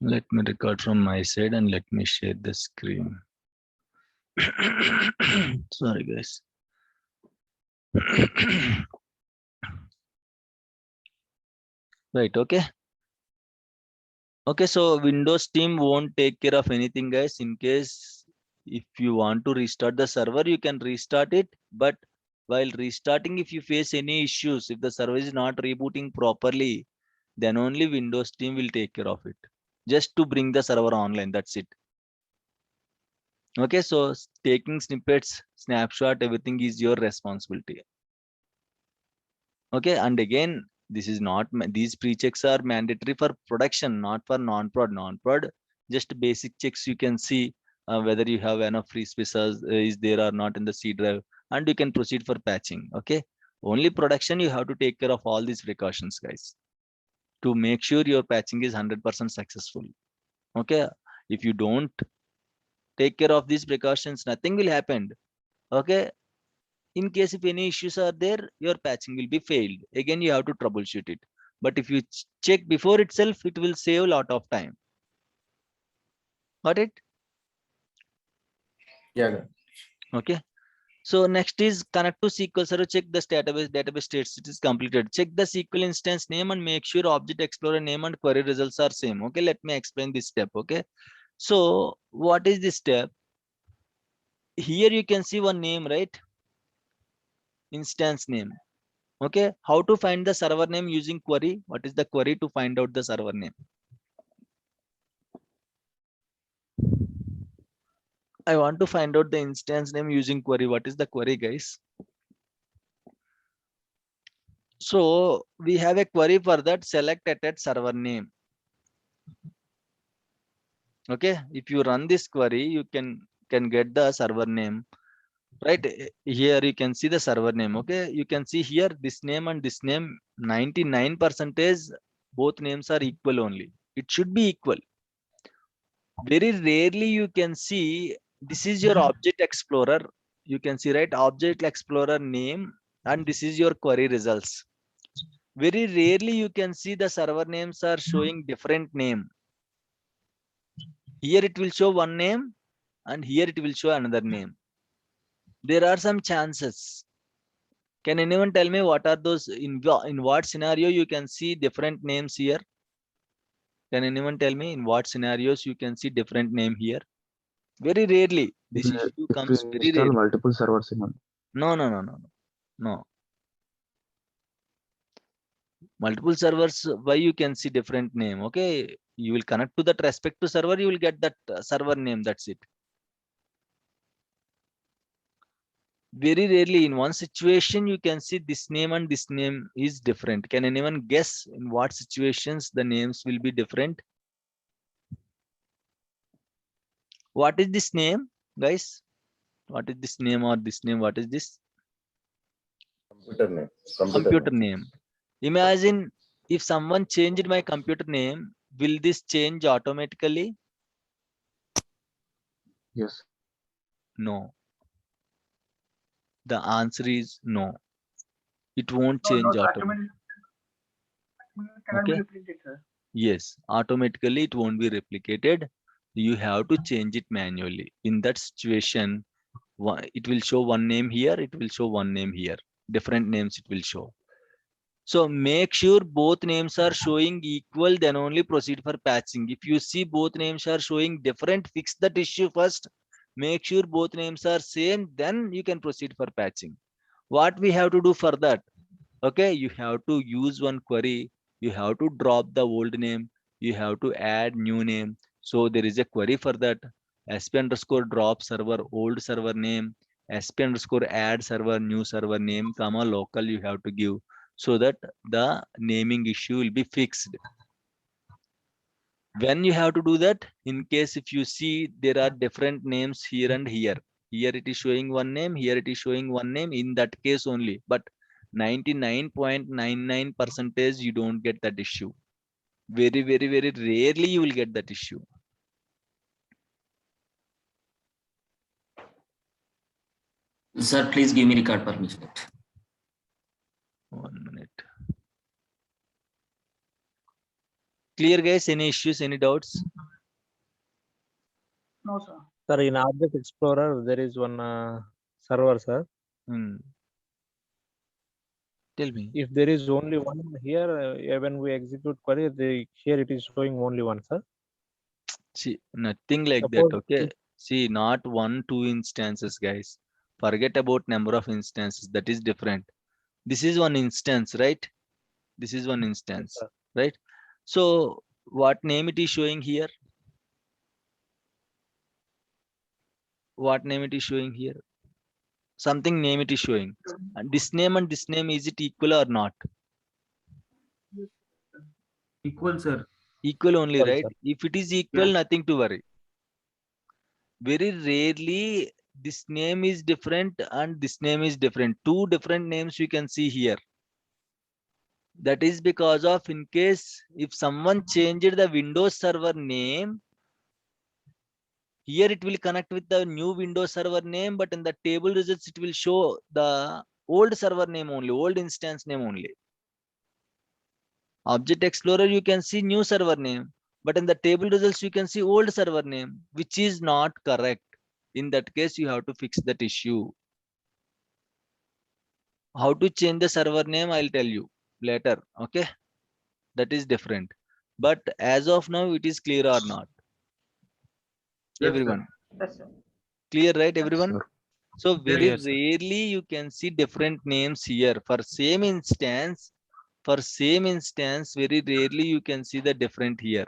Let me record from my side and let me share the screen. Sorry, guys. Right, okay. Okay, so Windows team won't take care of anything, guys. In case if you want to restart the server, you can restart it. But while restarting, if you face any issues, if the server is not rebooting properly, then only Windows team will take care of it. Just to bring the server online, that's it. Okay, so taking snippets, snapshot, everything is your responsibility. Okay, and again, this is not, these pre-checks are mandatory for production, not for non-prod. Non-prod, just basic checks. You can see whether you have enough free spaces is there or not in the C drive, and you can proceed for patching. Okay, only production you have to take care of all these precautions, guys, to make sure your patching is 100% successful. Okay, if you don't take care of these precautions, nothing will happen. Okay, in case if any issues are there, your patching will be failed. Again, you have to troubleshoot it. But if you check before itself, it will save a lot of time. Got it? Yeah. Okay. So next is connect to SQL Server. Check the database states it is completed. Check the SQL instance name and make sure Object Explorer name and query results are same. Okay, let me explain this step. Okay. So what is this step? Here you can see one name, right? Instance name. Okay, how to find the server name using query? What is the query to find out the server name? I want to find out the instance name using query. What is the query, guys? So we have a query for that. Select at server name. Okay, if you run this query, you can get the server name. Right here, you can see the server name. Okay, you can see here this name and this name. 99% both names are equal only. It should be equal. Very rarely you can see this is your Object Explorer. You can see, right, Object Explorer name, and this is your query results. Very rarely you can see the server names are showing different name. Here it will show one name and here it will show another name. There are some chances. Can anyone tell me what are those, in what scenario you can see different names here? Can anyone tell me in what scenarios you can see different name here? Very rarely. This issue If we comes very install rarely. multiple servers in one. No, no, no, no, no. No. Multiple servers, why you can see different name? Okay, you will connect to that respective server, you will get that server name. That's it. Very rarely in one situation you can see this name and this name is different. Can anyone guess in what situations the names will be different? What is this name, guys? What is this name or this name? What is this? Computer name. Computer name. Imagine if someone changed my computer name, will this change automatically? Yes. No. The answer is no. It won't No, change not automatically. automatically. Cannot be Okay. replicated, sir. Yes, automatically it won't be replicated. You have to change it manually. In that situation, it will show one name here, it will show one name here. Different names it will show. So make sure both names are showing equal, then only proceed for patching. If you see both names are showing different, fix that issue first. Make sure both names are same, then you can proceed for patching. What we have to do for that? Okay, you have to use one query, you have to drop the old name, you have to add new name. So there is a query for that. sp underscore drop server old server name, sp underscore add server new server name comma local you have to give, so that the naming issue will be fixed. When you have to do that, in case if you see there are different names here and here, here it is showing one name, here it is showing one name, in that case only. But 99.99% you don't get that issue. Very, very, very rarely you will get that issue. Sir, please give me record permission. 1 minute. Clear guys? Any issues, any doubts? No, sir. Sir, in Object Explorer, there is one server, sir. Hmm. Tell me. If there is only one here, when we execute query, here it is showing only one, sir. See, nothing like Suppose that, okay? See, not 1, 2 instances, guys. Forget about number of instances. That is different. This is one instance, right? This is one instance, sir. right? So what name it is showing here? What name it is showing here? Something name it is showing. And this name, is it equal or not? Equal, sir. Equal only, Equal, right? sir. If it is equal, Yeah. nothing to worry. Very rarely this name is different and this name is different. Two different names you can see here. That is because of, in case if someone changed the Windows server name, here it will connect with the new Windows server name, but in the table results it will show the old server name only, old instance name only. Object Explorer, you can see new server name, but in the table results you can see old server name, which is not correct. In that case, you have to fix that issue. How to change the server name, I'll tell you later. Okay, that is different. But as of now, it is clear or not? Yes, Everyone Yes, sir. clear, right? Everyone. sir. So very Yes, sir. rarely you can see different names here for same instance. For same instance, very rarely you can see the difference here.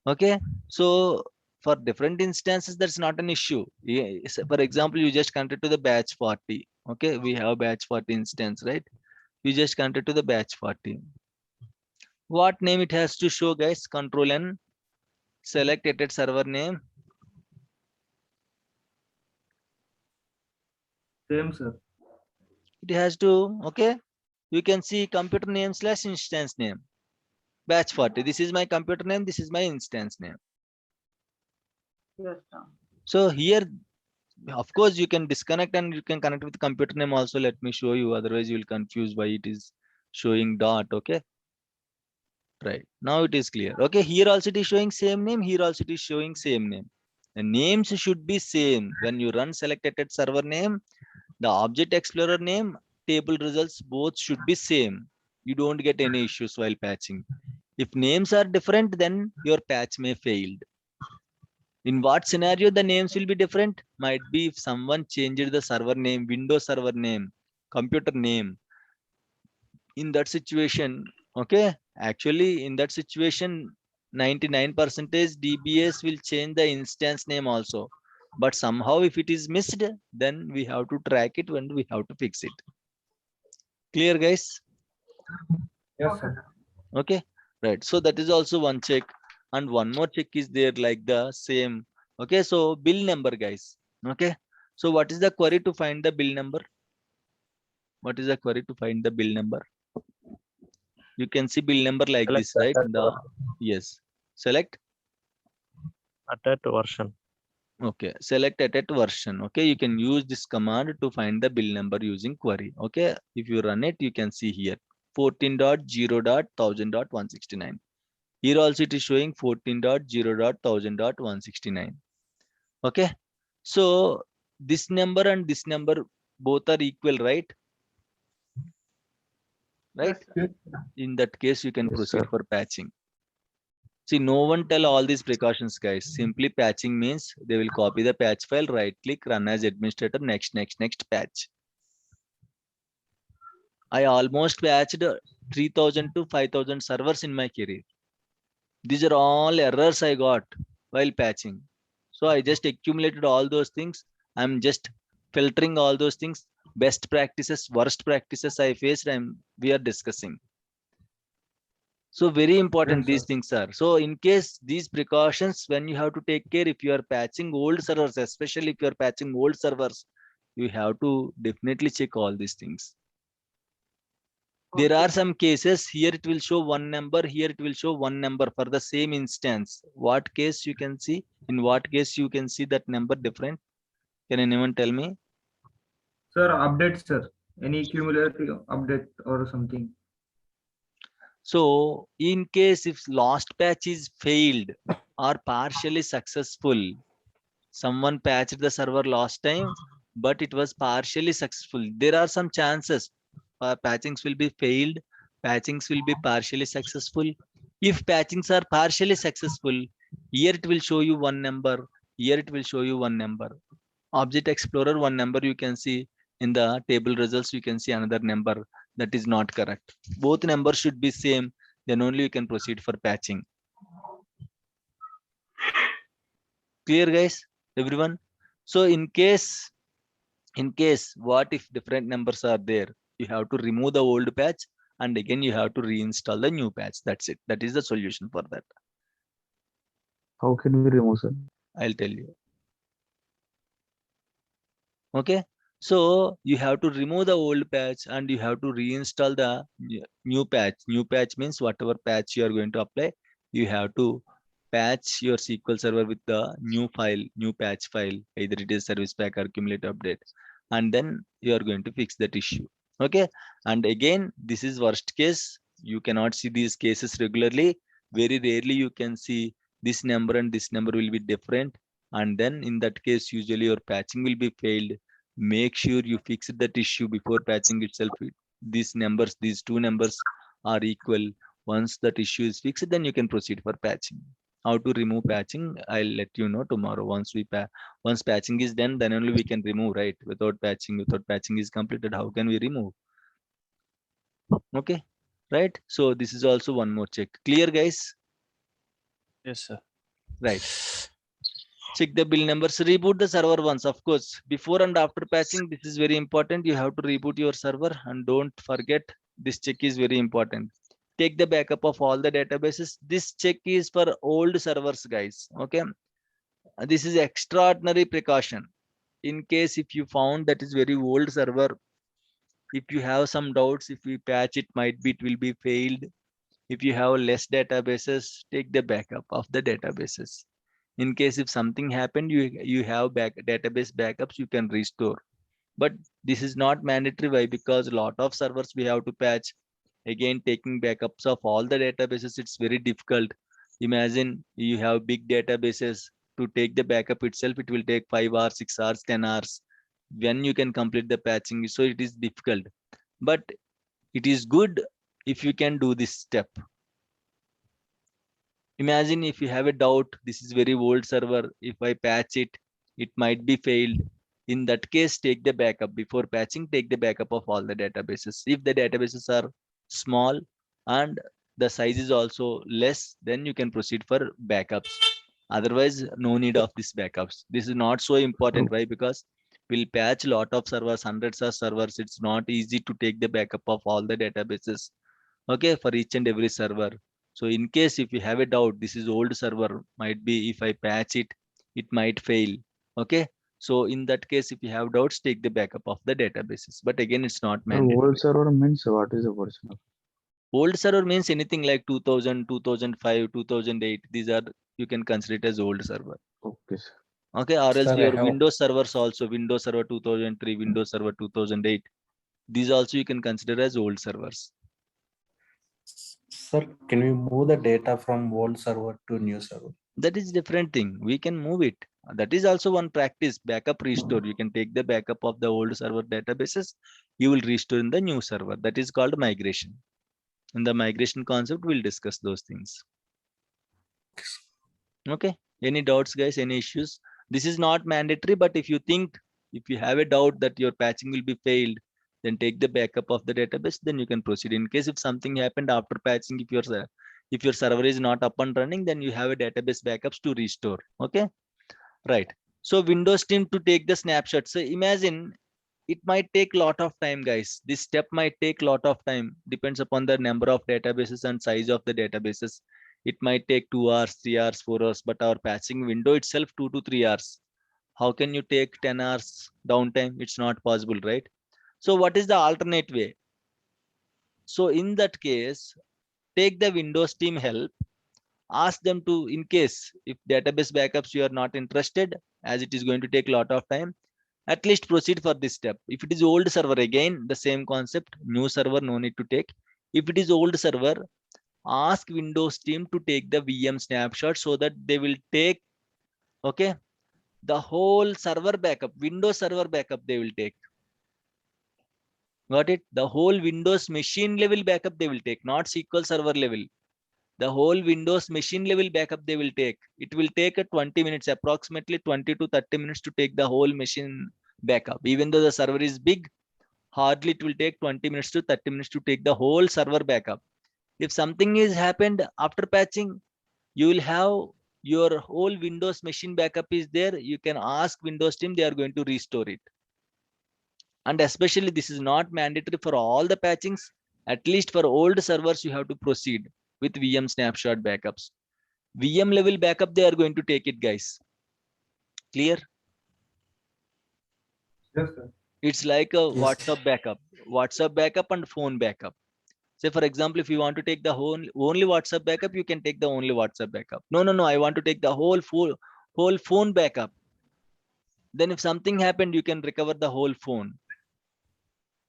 Okay, so for different instances, that's not an issue. For example, you just connected to the batch 40. Okay, we have batch 40 instance, right? You just connected to the batch 40. What name it has to show, guys? Control N, select edit server name. Same, sir. It has to, okay. You can see computer name / instance name. Batch 40. This is my computer name. This is my instance name. Yes, sir. So here, of course, you can disconnect and you can connect with computer name also. Let me show you. Otherwise, you will confuse why it is showing dot. Okay. Right. Now it is clear. Okay. Here also it is showing same name. Here also it is showing same name. The names should be same. When you run selected server name, the Object Explorer name, table results, both should be same. You don't get any issues while patching. If names are different, then your patch may failed. In what scenario the names will be different? Might be if someone changed the server name, Windows server name, computer name. In that situation, okay, actually in that situation, 99% DBS will change the instance name also. But somehow if it is missed, then we have to track it and we have to fix it. Clear, guys? Yes, sir. Okay, right. So that is also one check. And one more check is there like the same. Okay, so bill number, guys. Okay, so what is the query to find the bill number? What is the query to find the bill number? You can see bill number like Select this, right? attached Yes. Select. attached version. Okay, select attached version. Okay, you can use this command to find the bill number using query. Okay, if you run it, you can see here 14.0.1000.169. Here also it is showing 14.0.1000.169. Okay, so this number and this number both are equal, right? Right. Yes, In that case, you can Yes, proceed sir. for patching. See, no one tell all these precautions, guys. Simply patching means they will copy the patch file, right click, run as administrator, next patch. I almost patched 3,000 to 5,000 servers in my career. These are all errors I got while patching. So I just accumulated all those things. I'm just filtering all those things. Best practices, worst practices I faced, we are discussing. So very important Yes, these sir. things are. So in case these precautions, when you have to take care, if you are patching old servers, especially if you are patching old servers, you have to definitely check all these things. There Okay. are some cases here it will show one number, here it will show one number for the same instance. What case you can see? In what case you can see that number different? Can anyone tell me? Sir, update, sir. Any cumulative update or something? So in case if lost patch is failed or partially successful, someone patched the server last time, but it was partially successful. There are some chances patchings will be failed, patchings will be partially successful. If patchings are partially successful, here it will show you one number, here it will show you one number. Object Explorer, one number you can see. In the table results, you can see another number. That is not correct. Both numbers should be same, then only you can proceed for patching. Clear, guys? Everyone? So in case what if different numbers are there, you have to remove the old patch and again you have to reinstall the new patch. That's it. That is the solution for that. How can we remove, sir? I'll tell you. Okay, so you have to remove the old patch and you have to reinstall the new patch. New patch means whatever patch you are going to apply, you have to patch your SQL Server with the new file, new patch file, either it is service pack or cumulative update, and then you are going to fix that issue. Okay, and again, this is worst case. You cannot see these cases regularly. Very rarely you can see this number and this number will be different. And then in that case, usually your patching will be failed. Make sure you fix that issue before patching itself. These numbers, these two numbers are equal. Once that issue is fixed, then you can proceed for patching. How to remove patching, I'll let you know tomorrow. Once patching is done, then only we can remove, right? Without patching is completed, how can we remove? Okay, right? So this is also one more check. Clear, guys? Yes, sir. Right. Check the build numbers, reboot the server once. Of course, before and after patching, this is very important. You have to reboot your server and don't forget this check is very important. Take the backup of all the databases. This check is for old servers, guys. Okay. This is extraordinary precaution. In case if you found that is very old server, if you have some doubts, if we patch it, it will be failed. If you have less databases, take the backup of the databases. In case if something happened, you have database backups, you can restore. But this is not mandatory. Why? Because a lot of servers we have to patch. Again, taking backups of all the databases, it's very difficult. Imagine you have big databases. To take the backup itself, it will take 5 hours, 6 hours, 10 hours. When you can complete the patching, so it is difficult. But it is good if you can do this step. Imagine if you have a doubt, this is very old server. If I patch it, it might be failed. In that case, take the backup before patching. Take the backup of all the databases. If the databases are small and the size is also less, then you can proceed for backups. Otherwise, no need of these backups. This is not so important. Why? Because we'll patch a lot of servers, hundreds of servers. It's not easy to take the backup of all the databases. Okay, for each and every server. So in case if you have a doubt, this is old server, might be if I patch it, it might fail. Okay. So in that case, if you have doubts, take the backup of the databases. But again, it's not mandatory. Old server means what is the version of? Old server means anything like 2000, 2005, 2008. These are, you can consider it as old server. Okay, sir. Okay. Or else Sir, I your have- Windows servers also, Windows Server 2003, Windows Server 2008. These also you can consider as old servers. Sir, can we move the data from old server to new server? That is different thing. We can move it. That is also one practice. Backup restore. You can take the backup of the old server databases. You will restore in the new server. That is called migration. In the migration concept, we'll discuss those things. Okay. Any doubts, guys? Any issues? This is not mandatory, but if you think, if you have a doubt that your patching will be failed, then take the backup of the database, then you can proceed. In case if something happened after patching, if your server is not up and running, then you have a database backups to restore. Okay, right. So Windows team to take the snapshot. So imagine it might take a lot of time, guys. This step might take a lot of time. Depends upon the number of databases and size of the databases. It might take 2 hours, 3 hours, 4 hours, but our patching window itself 2 to 3 hours. How can you take 10 hours downtime? It's not possible, right? So what is the alternate way? So in that case, take the Windows team help. Ask them to, in case if database backups you are not interested, as it is going to take a lot of time, at least proceed for this step. If it is old server, again the same concept, new server no need to take. If it is old server, ask Windows team to take the VM snapshot so that they will take, okay, the whole server backup, Windows server backup they will take. Got it? The whole Windows machine level backup they will take, not SQL server level. The whole Windows machine level backup they will take. It will take a 20 minutes, approximately 20 to 30 minutes to take the whole machine backup. Even though the server is big, hardly it will take 20 minutes to 30 minutes to take the whole server backup. If something is happened after patching, you will have your whole Windows machine backup is there. You can ask Windows team, they are going to restore it. And especially this is not mandatory for all the patchings. At least for old servers, you have to proceed with VM snapshot backups. VM level backup, they are going to take it, guys. Clear? Yes, sir. It's like a Yes. WhatsApp backup and phone backup. Say, for example, if you want to take the whole only WhatsApp backup, you can take the only WhatsApp backup. No, I want to take the whole phone backup. Then if something happened, you can recover the whole phone.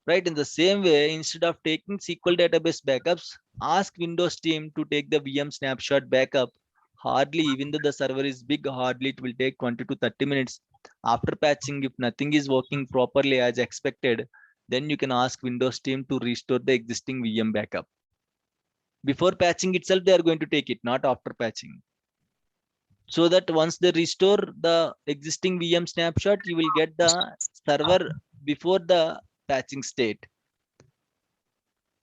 Right? In the same way, instead of taking SQL database backups, ask Windows team to take the VM snapshot backup. Hardly, even though the server is big, hardly it will take 20 to 30 minutes. After patching, if nothing is working properly as expected, then you can ask Windows team to restore the existing VM backup. Before patching itself, they are going to take it, not after patching. So that once they restore the existing VM snapshot, you will get the server before the patching state.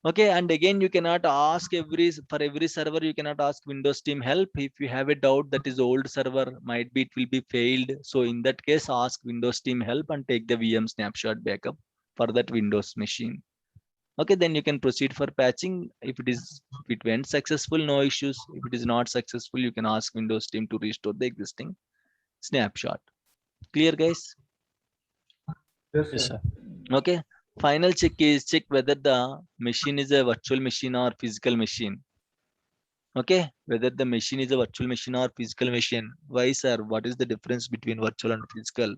Okay, and again, you cannot ask for every server, you cannot ask Windows team help. If you have a doubt that is old server, might be it will be failed. So in that case, ask Windows team help and take the VM snapshot backup for that Windows machine. Okay, then you can proceed for patching. If it went successful, no issues. If it is not successful, you can ask Windows team to restore the existing snapshot. Clear, guys? Yes, Yes, sir. sir. Okay. Final check is check whether the machine is a virtual machine or physical machine. Okay, whether the machine is a virtual machine or physical machine. Why, sir? What is the difference between virtual and physical?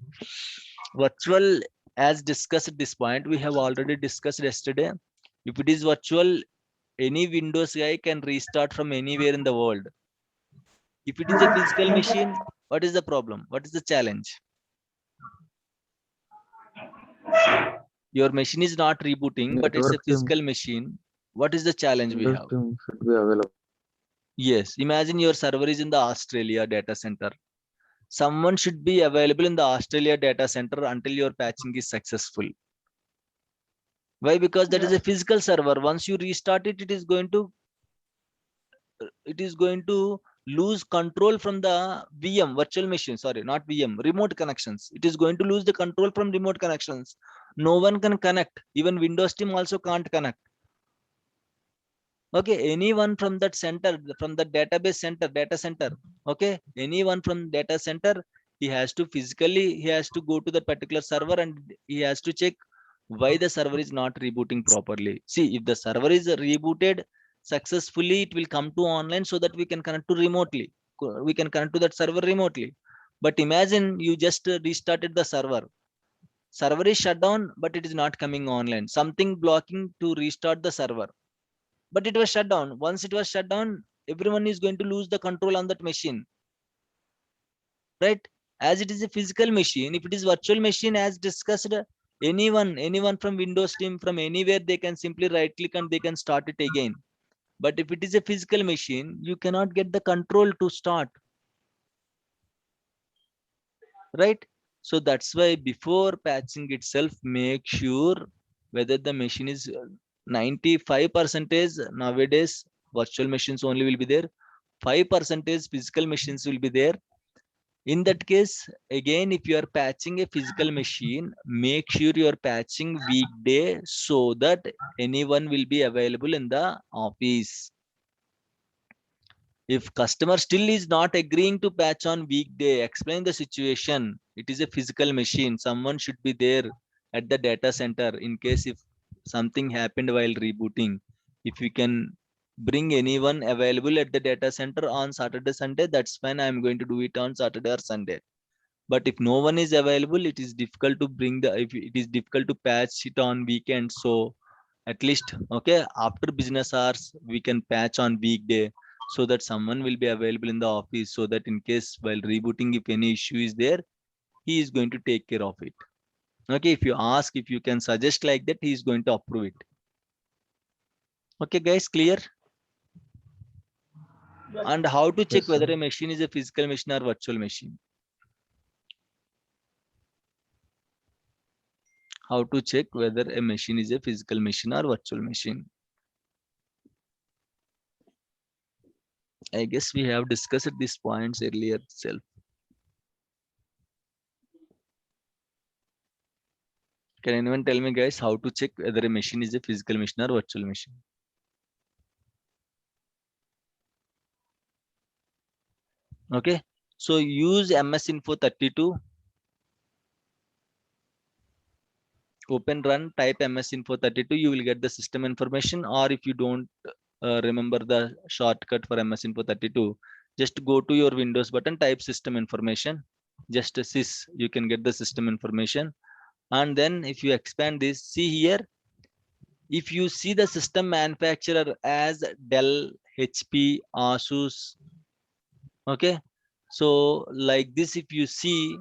Virtual, as discussed at this point, we have already discussed yesterday. If it is virtual, any Windows guy can restart from anywhere in the world. If it is a physical machine, what is the problem? What is the challenge? Your machine is not rebooting, but it's a Network team, physical machine. What is the challenge we Windows have? team should be available. Yes, imagine your server is in the Australia data center. Someone should be available in the Australia data center until your patching is successful. Why? Because that is a physical server. Once you restart it, it is going to lose control from the VM, virtual machine, sorry, not VM, remote connections. It is going to lose the control from remote connections. No one can connect. Even Windows team also can't connect. Okay, anyone from that center, from the database center, data center, okay, anyone from data center, he has to go to that particular server and he has to check why the server is not rebooting properly. See, if the server is rebooted successfully, it will come to online so that we can connect to remotely. We can connect to that server remotely. But imagine you just restarted the server. Server is shut down, but it is not coming online. Something blocking to restart the server. But it was shut down. Once it was shut down, everyone is going to lose the control on that machine. Right? As it is a physical machine, if it is virtual machine, as discussed, anyone from Windows team from anywhere, they can simply right click and they can start it again. But if it is a physical machine, you cannot get the control to start. Right? So that's why before patching itself, make sure whether the machine is 95% nowadays virtual machines only will be there, 5% physical machines will be there. In that case, again, if you are patching a physical machine, make sure you are patching weekday so that anyone will be available in the office. If customer still is not agreeing to patch on weekday, explain the situation. It is a physical machine. Someone should be there at the data center in case if something happened while rebooting. If you can bring anyone available at the data center on Saturday, Sunday, that's fine. I'm going to do it on Saturday or Sunday. But if no one is available, it is difficult to bring it is difficult to patch it on weekend. So At least, okay, after business hours, we can patch on weekday so that someone will be available in the office, so that in case while rebooting, if any issue is there, he is going to take care of it. Okay, if you ask, if you can suggest like that, he is going to approve it. Okay, guys, clear? And how to check Yes, whether sir. a machine is a physical machine or virtual machine? How to check whether a machine is a physical machine or virtual machine? I guess we have discussed these points earlier itself. Can anyone tell me, guys, how to check whether a machine is a physical machine or virtual machine? Okay, so use MS Info 32. Open run, type MS Info 32, you will get the system information. Or if you don't remember the shortcut for MS Info 32, just go to your Windows button, type system information, just a sys, you can get the system information. And then if you expand this, see here, if you see the system manufacturer as Dell, HP, Asus, okay, so like this, if you see,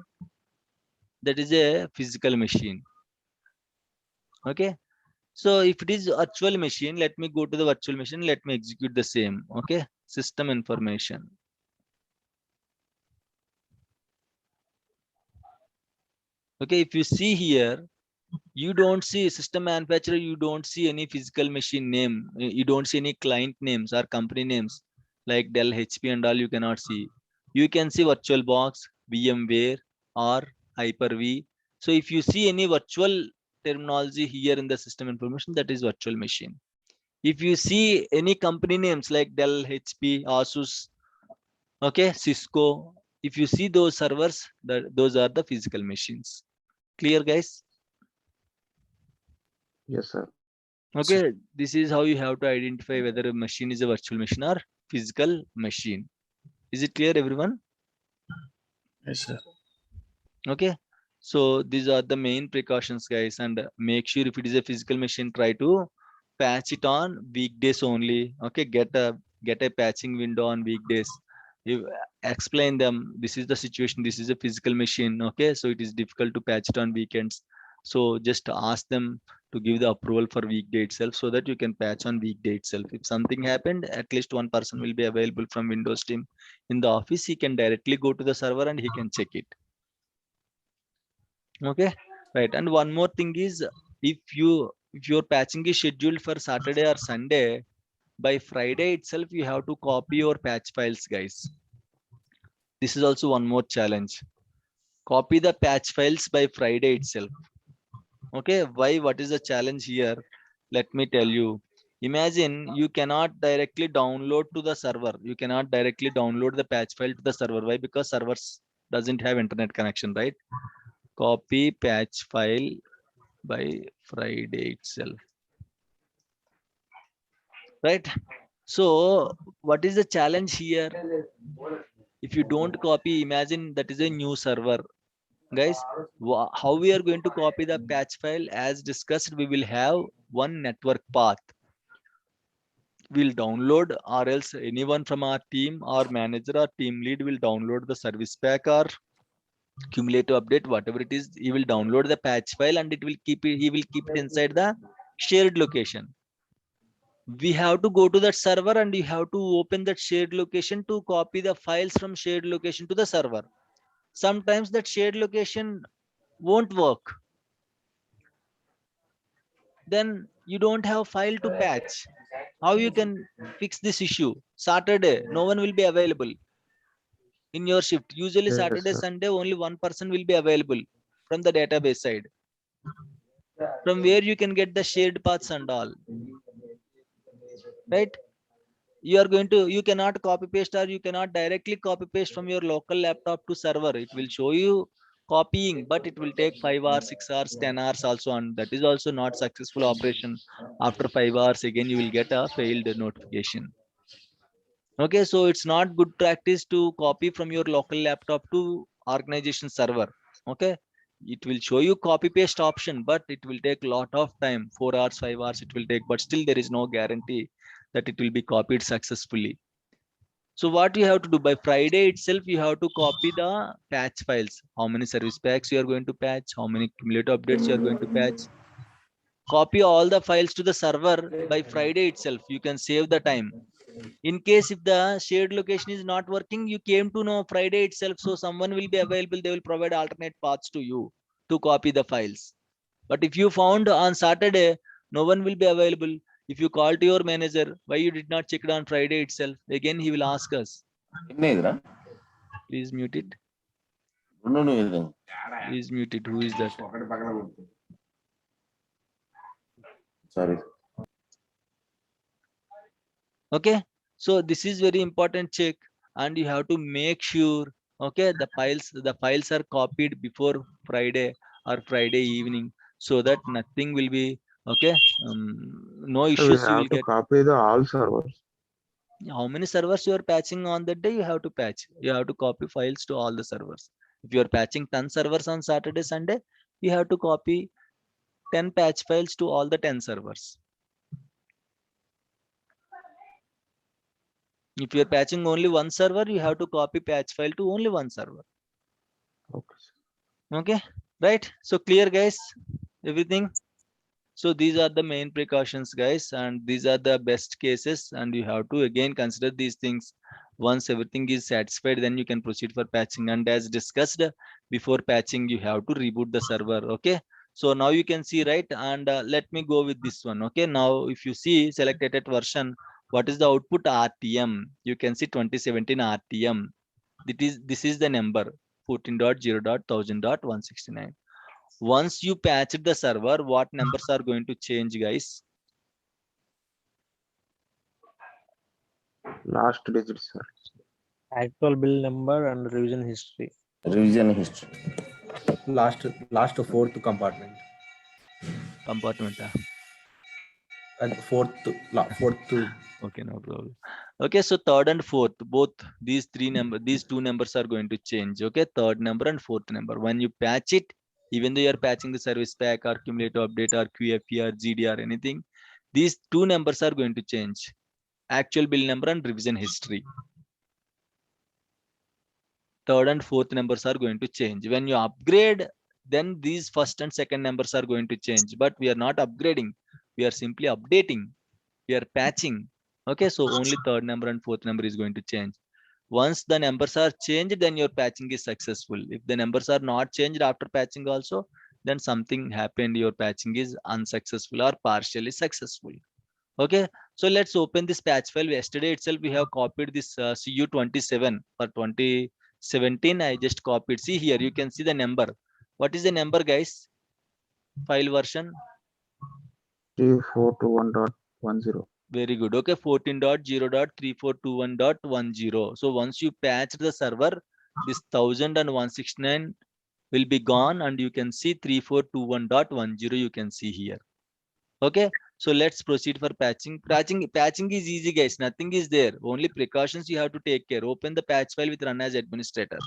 that is a physical machine. Okay, so if it is virtual machine, let me go to the virtual machine, let me execute the same. Okay, system information. Okay, if you see here, you don't see system manufacturer, you don't see any physical machine name, you don't see any client names or company names like Dell, HP and all, you cannot see. You can see VirtualBox, VMware or Hyper-V. So if you see any virtual terminology here in the system information, that is virtual machine. If you see any company names like Dell, HP, Asus, okay, Cisco, if you see those servers, those are the physical machines. Clear, guys? Yes, sir. Okay, this is how you have to identify whether a machine is a virtual machine or physical machine. Is it clear, everyone? Yes, sir. Okay, so these are the main precautions, guys, and make sure if it is a physical machine, try to patch it on weekdays only. Okay, get a patching window on weekdays. You explain them, this is the situation, this is a physical machine. Okay, so it is difficult to patch it on weekends, so just ask them to give the approval for weekday itself, so that you can patch on weekday itself. If something happened, at least one person will be available from Windows team in the office. He can directly go to the server and he can check it. Okay, right. And one more thing is, if your patching is scheduled for Saturday or Sunday, by Friday itself you have to copy your patch files, guys. This is also one more challenge. Copy the patch files by Friday itself. Okay, why? What is the challenge here? Let me tell you. Imagine you cannot directly download to the server. You cannot directly download the patch file to the server. Why? Because servers doesn't have internet connection, right? Copy patch file by Friday itself, right? So what is the challenge here? If you don't copy, imagine that is a new server, guys. How we are going to copy the patch file? As discussed, we will have one network path. We'll download, or else anyone from our team or manager or team lead will download the service pack or cumulative update, whatever it is. He will download the patch file and he will keep it inside the shared location. We have to go to that server and you have to open that shared location to copy the files from shared location to the server. Sometimes that shared location won't work. Then you don't have file to patch. How you can fix this issue? Saturday, no one will be available in your shift. Usually Yes, Saturday, sir. Sunday, only one person will be available from the database side. From where you can get the shared paths and all, right? You cannot copy paste, or you cannot directly copy paste from your local laptop to server. It will show you copying, but it will take 5 hours, 6 hours, 10 hours also, and that is also not successful operation. After 5 hours again you will get a failed notification. Okay, so it's not good practice to copy from your local laptop to organization server. Okay, it will show you copy paste option, but it will take a lot of time, 4 hours, 5 hours it will take, but still there is no guarantee that it will be copied successfully. So what you have to do by Friday itself, you have to copy the patch files. How many service packs you are going to patch, how many cumulative updates you are going to patch. Copy all the files to the server by Friday itself. You can save the time. In case if the shared location is not working, you came to know Friday itself. So someone will be available. They will provide alternate paths to you to copy the files. But if you found on Saturday, no one will be available. If you call to your manager, why you did not check it on Friday itself? Again, he will ask us. Please mute it. Please mute it. Who is that? Sorry. Okay. So this is very important check, and you have to make sure, okay, the files are copied before Friday or Friday evening, so that nothing will be, okay, no So we issues you will have to get. copy the all servers. How many servers you are patching on that day, you have to patch. You have to copy files to all the servers. If you are patching 10 servers on Saturday, Sunday, you have to copy 10 patch files to all the 10 servers. If you are patching only one server, you have to copy patch file to only one server. Okay. Okay, right? So clear, guys, everything. So these are the main precautions, guys, and these are the best cases, and you have to again consider these things. Once everything is satisfied, then you can proceed for patching. And as discussed, before patching, you have to reboot the server. Okay, so now you can see, right? And let me go with this one. Okay, now if you see selected version, what is the output? RTM. You can see 2017 RTM. This is the number 14.0.1000.169. Once you patch the server, what numbers are going to change, guys? Last digit, sir. Actual bill number and revision history. Revision history. Last fourth compartment. Compartment. And fourth to Okay, no problem. Okay, so third and fourth, both these two numbers are going to change. Okay, third number and fourth number. When you patch it, even though you are patching the service pack or cumulative update or QFP or GD or anything, these two numbers are going to change. Actual bill number and revision history. Third and fourth numbers are going to change. When you upgrade, then these first and second numbers are going to change. But we are not upgrading. We are simply updating. We are patching. Okay, so only third number and fourth number is going to change. Once the numbers are changed, then your patching is successful. If the numbers are not changed after patching also, then something happened. Your patching is unsuccessful or partially successful. Okay, so let's open this patch file. Yesterday itself we have copied this CU27 for 2017. I just copied. See here, you can see the number. What is the number, guys? File version. 3421.10. Very good. Okay, 14.0.3421.10. So once you patch the server, this 1000 and 169 will be gone, and you can see 3421.10. You can see here. Okay, so let's proceed for patching. Patching is easy, guys. Nothing is there. Only precautions you have to take care. Open the patch file with run as administrator.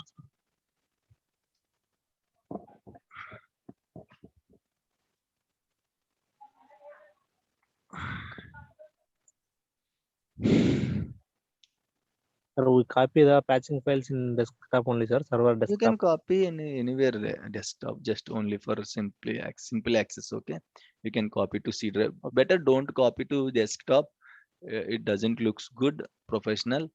Sir, we copy the patching files in desktop only, sir. Server You desktop. can copy anywhere desktop, just only for simple access. Okay, you can copy to C drive. Better don't copy to desktop. It doesn't looks good, professional.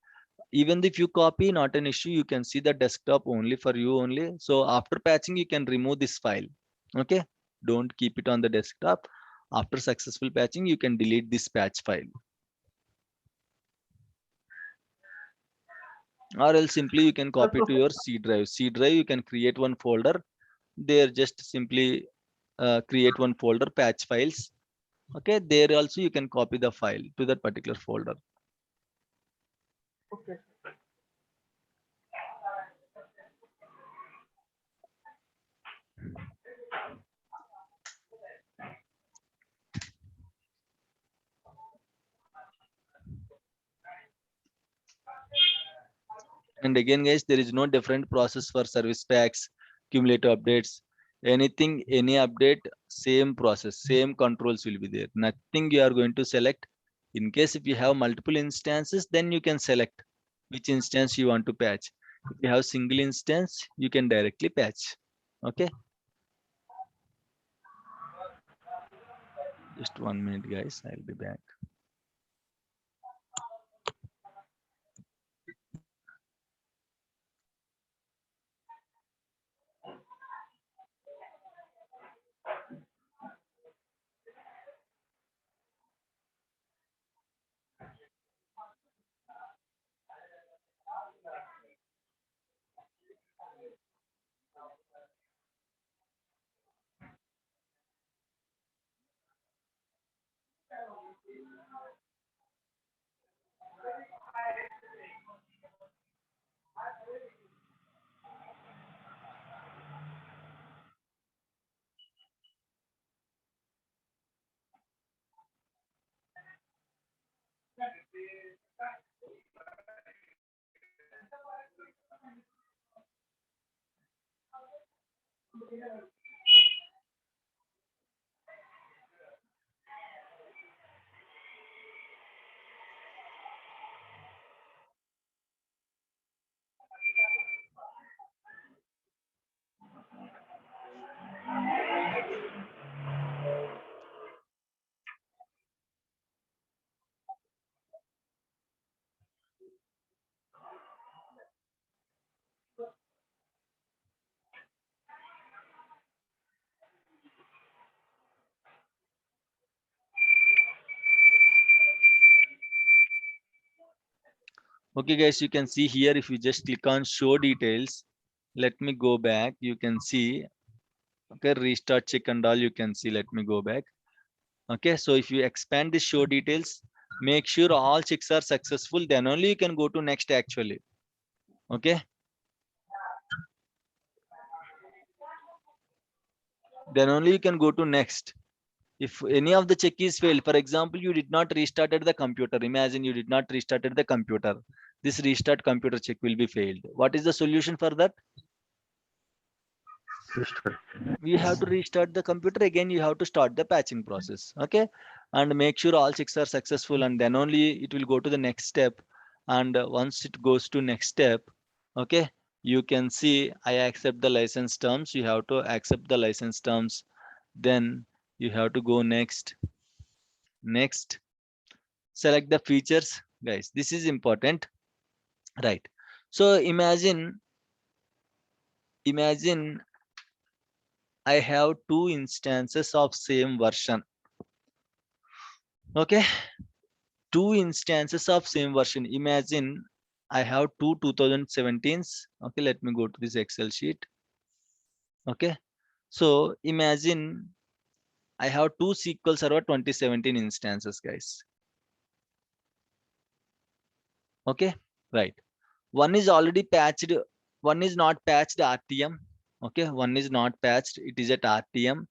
Even if you copy, not an issue. You can see the desktop only for you only. So after patching, you can remove this file. Okay, don't keep it on the desktop. After successful patching, you can delete this patch file. Or else simply you can copy to your C drive. C drive, you can create one folder. There just simply create one folder, patch files. Okay, there also you can copy the file to that particular folder. Okay. And again, guys, there is no different process for service packs, cumulative updates. Anything, any update, same process, same controls will be there. Nothing you are going to select. In case if you have multiple instances, then you can select which instance you want to patch. If you have single instance, you can directly patch. Okay. Just 1 minute, guys. I'll be back. Okay, guys, you can see here if you just click on show details. Let me go back. You can see. Okay, restart check and all you can see. Let me go back. Okay, so if you expand the show details, make sure all checks are successful. Then only you can go to next actually. Okay. Then only you can go to next. If any of the check is failed, for example, you did not restarted the computer. Imagine you did not restarted the computer. This restart computer check will be failed. What is the solution for that? Restart. You have to restart the computer again. You have to start the patching process. Okay, and make sure all checks are successful, and then only it will go to the next step. And once it goes to next step, okay, you can see I accept the license terms. You have to accept the license terms. Then you have to go next. Next, select the features, guys. This is important, right? So imagine I have two instances of same version. Okay, two instances of same version. Imagine I have two 2017s. Okay, let me go to this Excel sheet. Okay, so imagine I have two SQL Server 2017 instances, guys. Okay, right. One is already patched, one is not patched RTM. Okay, one is not patched, it is at RTM.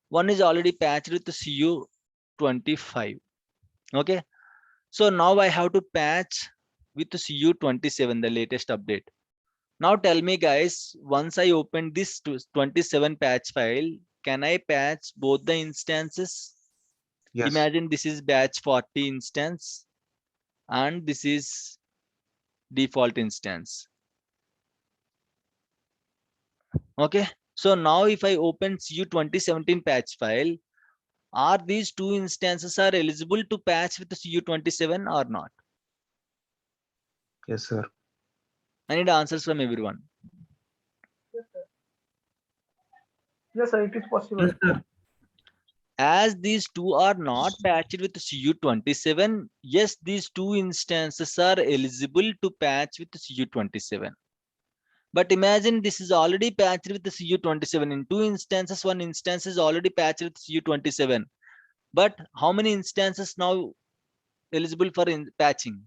One is already patched with the CU25. Okay, so now I have to patch with the CU27, the latest update. Now tell me, guys, once I open this 27 patch file, can I patch both the instances? Yes. Imagine this is batch 40 instance and this is default instance. Okay, so now if I open CU 2017 patch file, are these two instances are eligible to patch with the CU27 or not? Yes, sir. I need answers from everyone. Yes, sir, it is possible. As these two are not patched with CU27, yes, these two instances are eligible to patch with CU27. But imagine this is already patched with the CU27 in two instances. One instance is already patched with CU27. But how many instances now eligible for patching?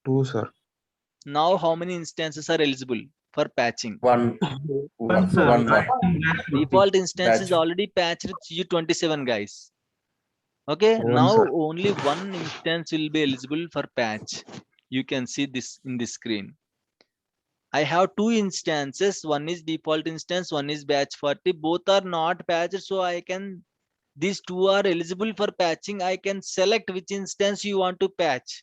2, sir. Now how many instances are eligible for patching? One. Default instance is Patch. already patched with CU27, guys. Okay, One, now sir. only one instance will be eligible for patch. You can see this in the screen. I have two instances. One is default instance, one is batch 40. Both are not patched, so I can, these two are eligible for patching. I can select which instance you want to patch.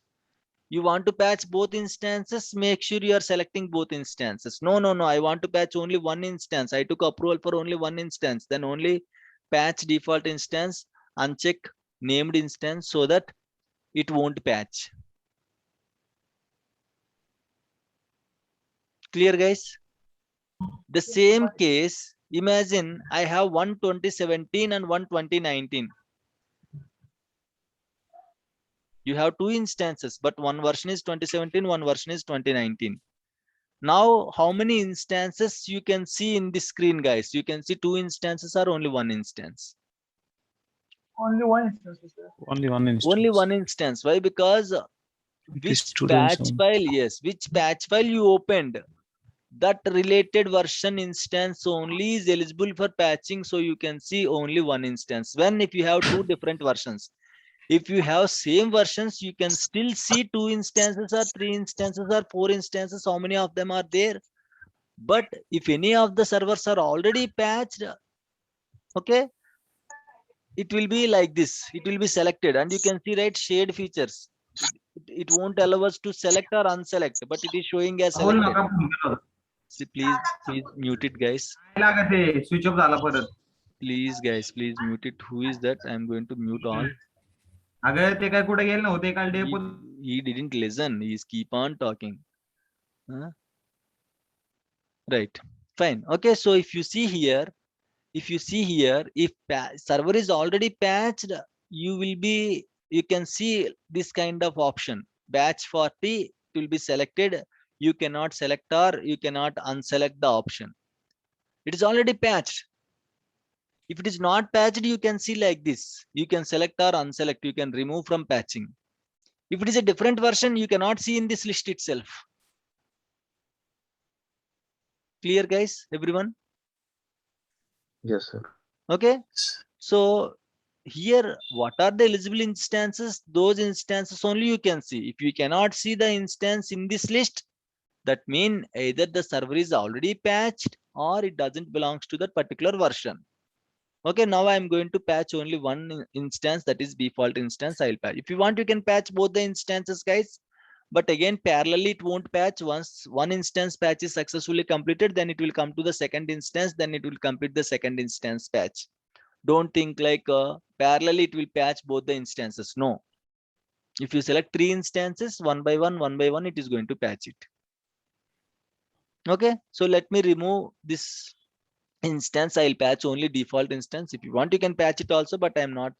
You want to patch both instances, make sure you are selecting both instances. No, I want to patch only one instance. I took approval for only one instance. Then only patch default instance, uncheck named instance so that it won't patch. Clear, guys? The same case, imagine I have one 2017 and one 2019. You have two instances, but one version is 2017, one version is 2019. Now, how many instances you can see in the screen, guys? You can see two instances or only one instance? Only one instance, sir. Only one instance. Only one instance. Why? Because It is which students patch only. file, yes, which patch file you opened, that related version instance only is eligible for patching. So you can see only one instance. When if you have two different versions, if you have same versions, you can still see two instances or three instances or four instances, how many of them are there. But if any of the servers are already patched, okay, it will be like this. It will be selected, and you can see, right, shade features. It won't allow us to select or unselect, but it is showing as Rahul selected. नका phone केला होता. See, please mute it, guys. काय लागत आहे switch off झाला परत. Please, guys, please mute it. Who is that? I'm going to mute all. अगं ते काय कुठे गेले नव्हते काल depot. He didn't listen. He's keep on talking. Huh? Right. Fine. Okay. So if you see here, if server is already patched, you can see this kind of option. Batch 40 will be selected. You cannot select or you cannot unselect the option. It is already patched. If it is not patched, you can see like this. You can select or unselect. You can remove from patching. If it is a different version, you cannot see in this list itself. Clear, guys? Everyone? Yes, sir. Okay. So here, what are the eligible instances? Those instances only you can see. If you cannot see the instance in this list, that means either the server is already patched or it doesn't belongs to that particular version. Okay, now I'm going to patch only one instance, that is default instance. I'll patch. If you want, you can patch both the instances, guys. But again, parallelly, it won't patch. Once one instance patch is successfully completed, then it will come to the second instance, then it will complete the second instance patch. Don't think like parallelly it will patch both the instances. No. If you select three instances, one by one, it is going to patch it. Okay, so let me remove this instance. I'll patch only default instance. If you want, you can patch it also, but I'm not.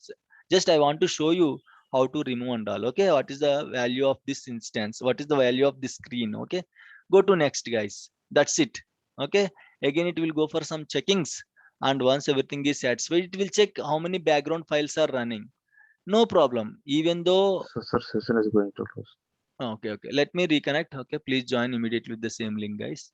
Just I want to show you how to remove and all. Okay, what is the value of this instance? What is the value of this screen? Okay, go to next, guys. That's it. Okay, again it will go for some checkings, and once everything is satisfied, it will check how many background files are running. No problem. Even though, So, sir, session is going to close. okay, let me reconnect. Okay, please join immediately with the same link, guys.